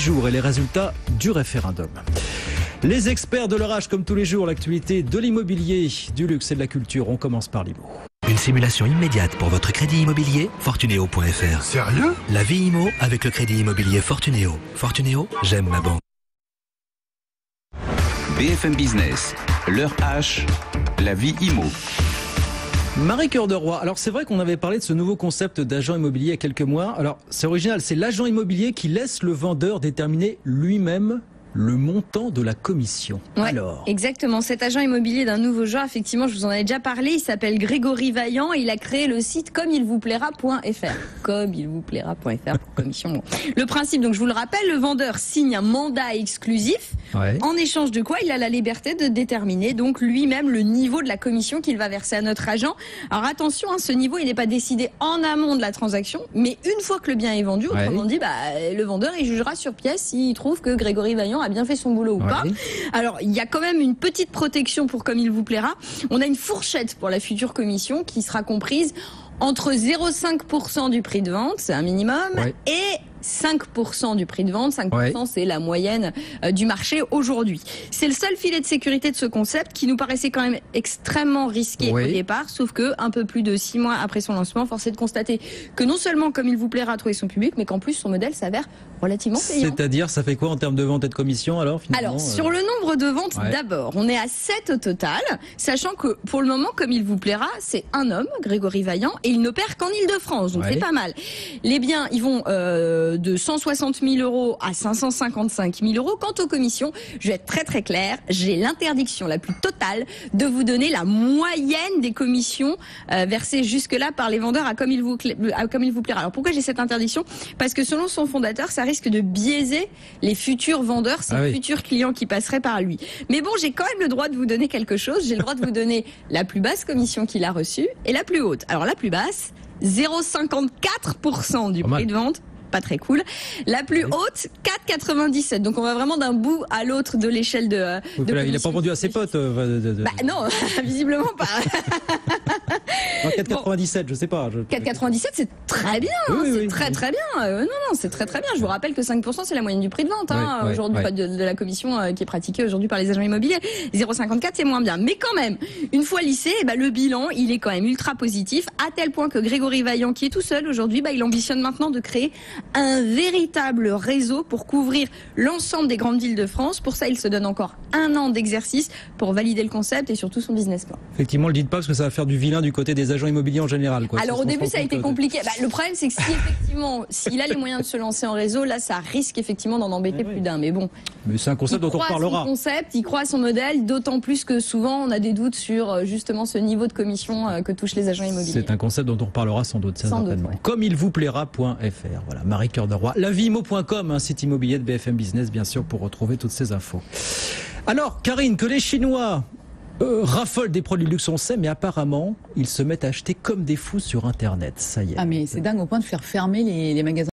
jours et les résultats du référendum. Les experts de l'orage, comme tous les jours, l'actualité de l'immobilier, du luxe et de la culture. On commence par l'IMO. Une simulation immédiate pour votre crédit immobilier, Fortuneo.fr. Sérieux? La vie IMO avec le crédit immobilier Fortuneo. Fortuneo, j'aime ma banque. BFM Business, l'heure H, la vie IMO. Marie Cœur de Roy. Alors c'est vrai qu'on avait parlé de ce nouveau concept d'agent immobilier il y a quelques mois. Alors c'est original, c'est l'agent immobilier qui laisse le vendeur déterminer lui-même le montant de la commission. Ouais, alors, exactement. Cet agent immobilier d'un nouveau genre, effectivement, je vous en avais déjà parlé. Il s'appelle Grégory Vaillant et il a créé le site comeilvousplaira.fr. Comeilvousplaira.fr pour commission. Bon. Le principe, donc je vous le rappelle, le vendeur signe un mandat exclusif. ouais. En échange de quoi, il a la liberté de déterminer donc lui-même le niveau de la commission qu'il va verser à notre agent. Alors attention, hein, ce niveau, il n'est pas décidé en amont de la transaction, mais une fois que le bien est vendu, autrement dit, le vendeur, il jugera sur pièce s'il trouve que Grégory Vaillant a bien fait son boulot ou pas. Alors, il y a quand même une petite protection pour comme il vous plaira. On a une fourchette pour la future commission qui sera comprise entre 0,5% du prix de vente, c'est un minimum, et 5% du prix de vente. 5%, c'est la moyenne du marché aujourd'hui. C'est le seul filet de sécurité de ce concept qui nous paraissait quand même extrêmement risqué au départ, sauf que un peu plus de 6 mois après son lancement, force est de constater que non seulement comme il vous plaira trouver son public, mais qu'en plus son modèle s'avère relativement payant. C'est-à-dire, ça fait quoi en termes de vente et de commission alors finalement? Alors, sur le nombre de ventes d'abord, on est à 7 au total, sachant que pour le moment, comme il vous plaira, c'est un homme, Grégory Vaillant, et il n'opère qu'en Ile-de-France, donc c'est pas mal. Les biens, ils vont de 160 000 euros à 555 000 euros. Quant aux commissions, je vais être très très claire, j'ai l'interdiction la plus totale de vous donner la moyenne des commissions versées jusque-là par les vendeurs à comme il vous plaira. Alors pourquoi j'ai cette interdiction? Parce que selon son fondateur, ça risque de biaiser les futurs vendeurs, ces futurs clients qui passeraient par lui. Mais bon, j'ai quand même le droit de vous donner quelque chose. J'ai le droit de vous donner la plus basse commission qu'il a reçue et la plus haute. Alors la plus basse, 0,54% du prix de vente. Pas très cool. La plus haute, 4,97. Donc on va vraiment d'un bout à l'autre de l'échelle de il n'a pas vendu à ses potes. Non, visiblement pas. 4,97, je sais pas. 4,97, c'est très bien. C'est très très bien. Non, c'est très très bien. Je vous rappelle que 5%, c'est la moyenne du prix de vente aujourd'hui, pas de la commission qui est pratiquée aujourd'hui par les agents immobiliers. 0,54, c'est moins bien. Mais quand même, une fois lissé, le bilan, il est quand même ultra positif, à tel point que Grégory Vaillant, qui est tout seul aujourd'hui, il ambitionne maintenant de créer un véritable réseau pour couvrir l'ensemble des grandes villes de France. Pour ça, il se donne encore 1 an d'exercice pour valider le concept et surtout son business plan. Effectivement, le dites pas parce que ça va faire du vilain du côté des agents immobiliers en général. Alors au début, ça a été compliqué. Le problème, c'est que si effectivement, s'il a les moyens de se lancer en réseau, là, ça risque effectivement d'en embêter plus d'un. Mais bon. Mais c'est un concept dont on reparlera. Il croit à son modèle, d'autant plus que souvent, on a des doutes sur justement ce niveau de commission que touchent les agents immobiliers. C'est un concept dont on reparlera sans doute, certainement. Comme il vous plaira.fr. Voilà. Marie Cœur de Roy. Laviimo.com, un site immobilier de BFM Business, bien sûr, pour retrouver toutes ces infos. Alors, Karine, que les Chinois raffolent des produits de luxe, on sait, mais apparemment, ils se mettent à acheter comme des fous sur Internet. Ça y est. Ah, mais c'est dingue au point de faire fermer les magasins.